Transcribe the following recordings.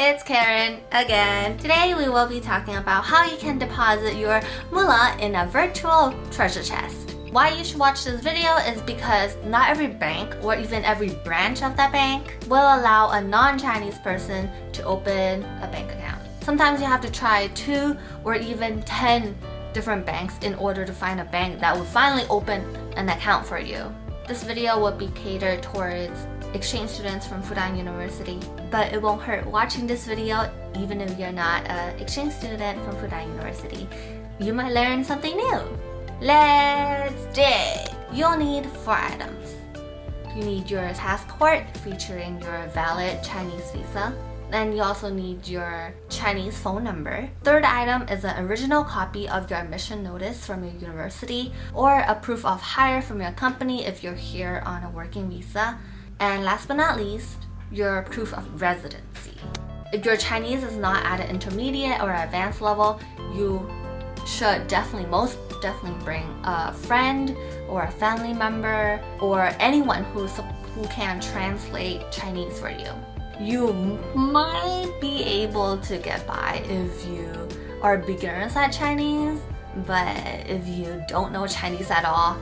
it's Karen again. Today we will be talking about how you can deposit your moolah in a virtual treasure chest. Why you should watch this video is because not every bank or even every branch of that bank will allow a non-Chinese person to open a bank account. Sometimes you have to try 2 or even 10 different banks in order to find a bank that will finally open an account for you. This video will be catered towards exchange students from Fudan University, but it won't hurt watching this video even if you're not an exchange student from Fudan University. You might learn something new. Let's dig! You'll need 4 items. You need your passport featuring your valid Chinese visa. Then you also need your Chinese phone number. Third item is an original copy of your admission notice from your university or a proof of hire from your company if you're here on a working visa. And last but not least, your proof of residency. If your Chinese is not at an intermediate or advanced level, you should most definitely bring a friend or a family member or anyone who can translate Chinese for you. You might be able to get by if you are beginners at Chinese, but if you don't know Chinese at all,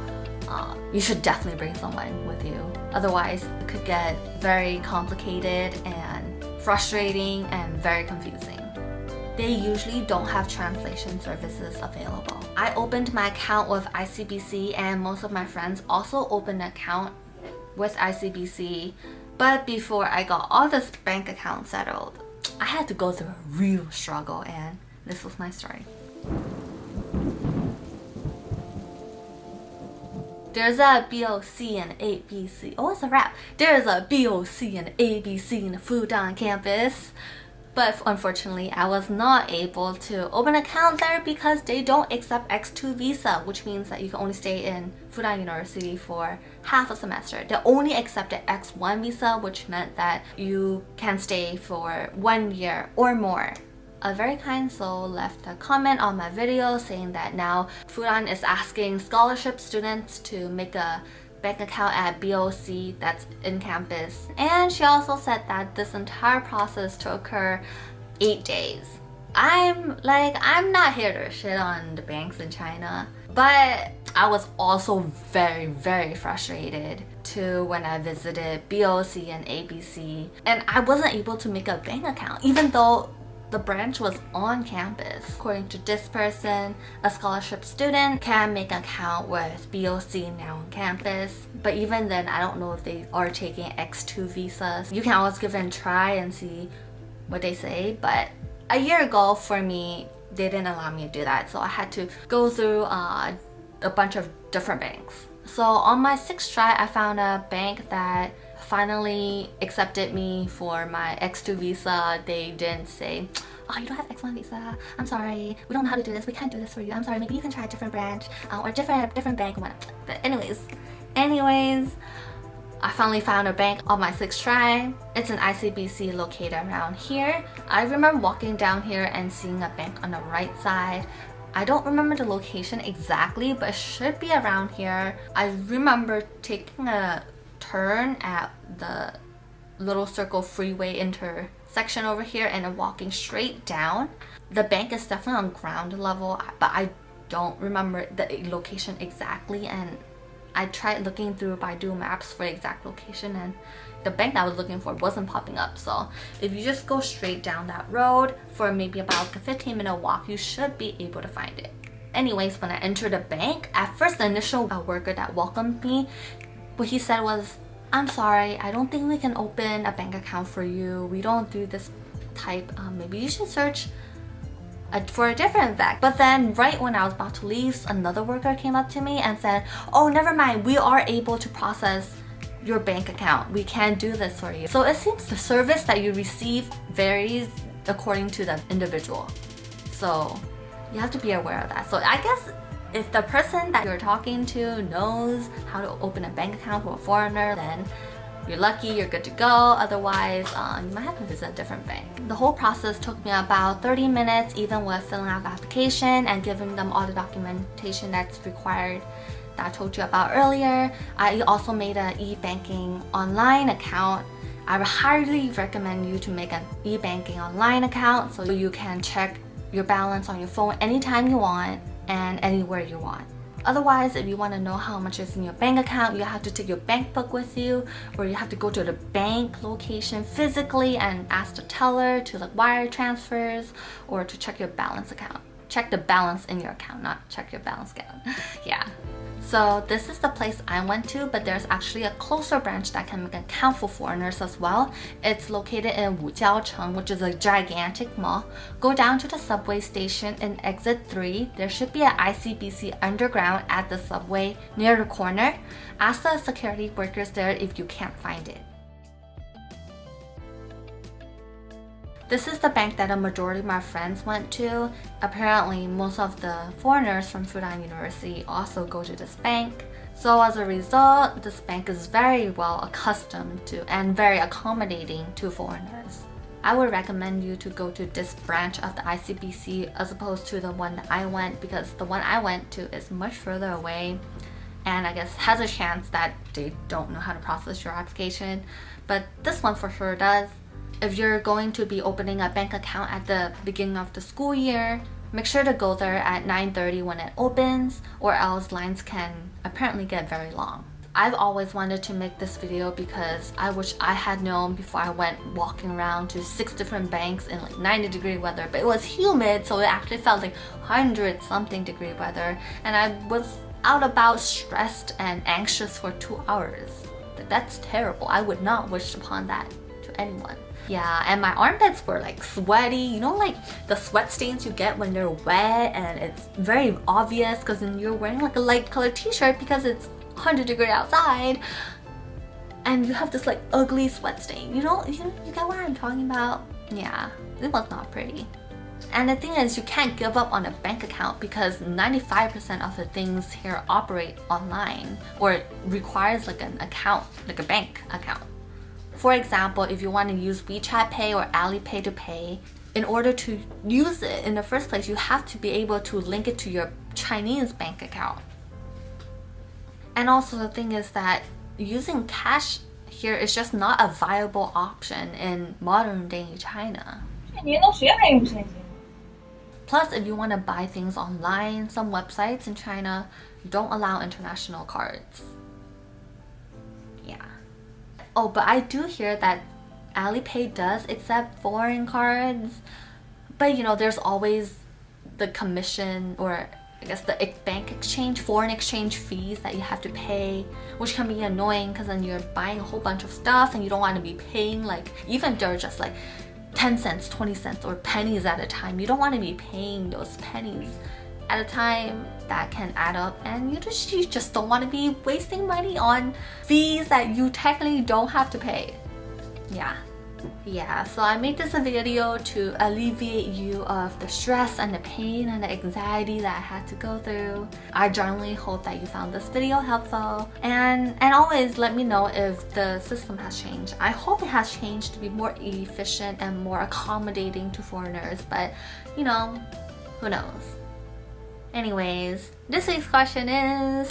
you should definitely bring someone with you. Otherwise, it could get very complicated and frustrating and very confusing. They usually don't have translation services available. I opened my account with ICBC and most of my friends also opened an account with ICBC. But before I got all this bank account settled, I had to go through a real struggle, and this was my story. There's a BOC and ABC. Oh, it's a rap. There's a BOC and ABC in the Fudan campus. But unfortunately, I was not able to open an account there because they don't accept X2 visa, which means that you can only stay in Fudan University for half a semester. They only accepted X1 visa, which meant that you can stay for 1 year or more. A very kind soul left a comment on my video saying that now Fudan is asking scholarship students to make a bank account at BOC that's in campus. And she also said that this entire process took her 8 days. I'm not here to shit on the banks in China, but I was also very, very frustrated too when I visited BOC and ABC and I wasn't able to make a bank account even though the branch was on campus. According to this person, a scholarship student can make an account with BOC now on campus. But even then, I don't know if they are taking X2 visas. You can always give it a try and see what they say. But a year ago, for me, they didn't allow me to do that. So I had to go through a bunch of different banks. So on my 6th try, I found a bank that finally accepted me for my X2 visa. They didn't say, oh, you don't have X1 visa. I'm sorry. We don't know how to do this. We can't do this for you. I'm sorry. Maybe you can try a different branch or different bank. But anyways, I finally found a bank on my 6th try. It's an ICBC located around here. I remember walking down here and seeing a bank on the right side. I don't remember the location exactly, but it should be around here. I remember taking a turn at the little circle freeway intersection over here and then walking straight down. The bank is definitely on ground level, but I don't remember the location exactly, and I tried looking through Baidu Maps for the exact location and the bank that I was looking for wasn't popping up. So if you just go straight down that road for maybe about a 15-minute walk, you should be able to find it. Anyways, when I entered the bank, at first the initial worker that welcomed me, what he said was, I'm sorry, I don't think we can open a bank account for you. We don't do this type. Maybe you should search for a different bank. But then right when I was about to leave, another worker came up to me and said, oh, never mind, we are able to process your bank account. We can do this for you. So it seems the service that you receive varies according to the individual. So you have to be aware of that. So I guess if the person that you're talking to knows how to open a bank account for a foreigner, then you're lucky, you're good to go. Otherwise, you might have to visit a different bank. The whole process took me about 30 minutes, even with filling out the application and giving them all the documentation that's required that I told you about earlier. I also made an e-banking online account I would highly recommend you to make an e-banking online account so you can check your balance on your phone anytime you want and anywhere you want. Otherwise, if you want to know how much is in your bank account, you have to take your bank book with you, or you have to go to the bank location physically and ask the teller to like wire transfers or to check your balance account. Check the balance in your account, not check your balance account. Yeah. So this is the place I went to, but there's actually a closer branch that can make an account for foreigners as well. It's located in Wujiaocheng, which is a gigantic mall. Go down to the subway station in exit 3. There should be an ICBC underground at the subway near the corner. Ask the security workers there if you can't find it. This is the bank that a majority of my friends went to. Apparently, most of the foreigners from Fudan University also go to this bank. So as a result, this bank is very well accustomed to and very accommodating to foreigners. I would recommend you to go to this branch of the ICBC as opposed to the one that I went, because the one I went to is much further away and I guess has a chance that they don't know how to process your application. But this one for sure does. If you're going to be opening a bank account at the beginning of the school year, make sure to go there at 9:30 when it opens, or else lines can apparently get very long. I've always wanted to make this video because I wish I had known before I went walking around to 6 different banks in like 90-degree weather, but it was humid, so it actually felt like 100-something degree weather, and I was out about stressed and anxious for 2 hours. That's terrible. I would not wish upon that to anyone. Yeah, and my armpits were like sweaty, you know, like the sweat stains you get when they're wet, and it's very obvious because then you're wearing like a light colored t-shirt because it's 100-degree outside and you have this like ugly sweat stain. You get what I'm talking about? Yeah, it was not pretty. And the thing is, you can't give up on a bank account because 95% of the things here operate online or requires like an account, like a bank account. For example, if you want to use WeChat Pay or Alipay to pay, in order to use it in the first place, you have to be able to link it to your Chinese bank account. And also the thing is that using cash here is just not a viable option in modern day China. Plus, if you want to buy things online, some websites in China don't allow international cards. Yeah. Oh, but I do hear that Alipay does accept foreign cards, but there's always the commission, or I guess the foreign exchange fees that you have to pay, which can be annoying because then you're buying a whole bunch of stuff and you don't want to be paying, like, even if they're just like 10 cents, 20 cents, or pennies at a time, you don't want to be paying those pennies at a time. That can add up, and you just don't want to be wasting money on fees that you technically don't have to pay. Yeah, so I made this a video to alleviate you of the stress and the pain and the anxiety that I had to go through. I genuinely hope that you found this video helpful, and always let me know if the system has changed. I hope it has changed to be more efficient and more accommodating to foreigners, but who knows. Anyways, this week's question is: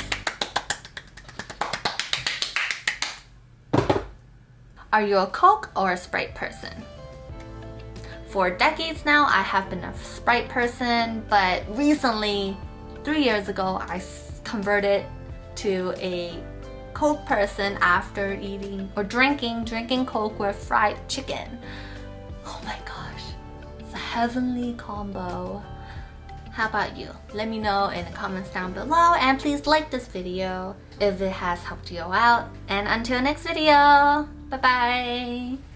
are you a Coke or a Sprite person? For decades now, I have been a Sprite person, but recently, 3 years ago, I converted to a Coke person after eating or drinking Coke with fried chicken. Oh my gosh, it's a heavenly combo. How about you? Let me know in the comments down below, and please like this video if it has helped you out. And until next video, bye bye!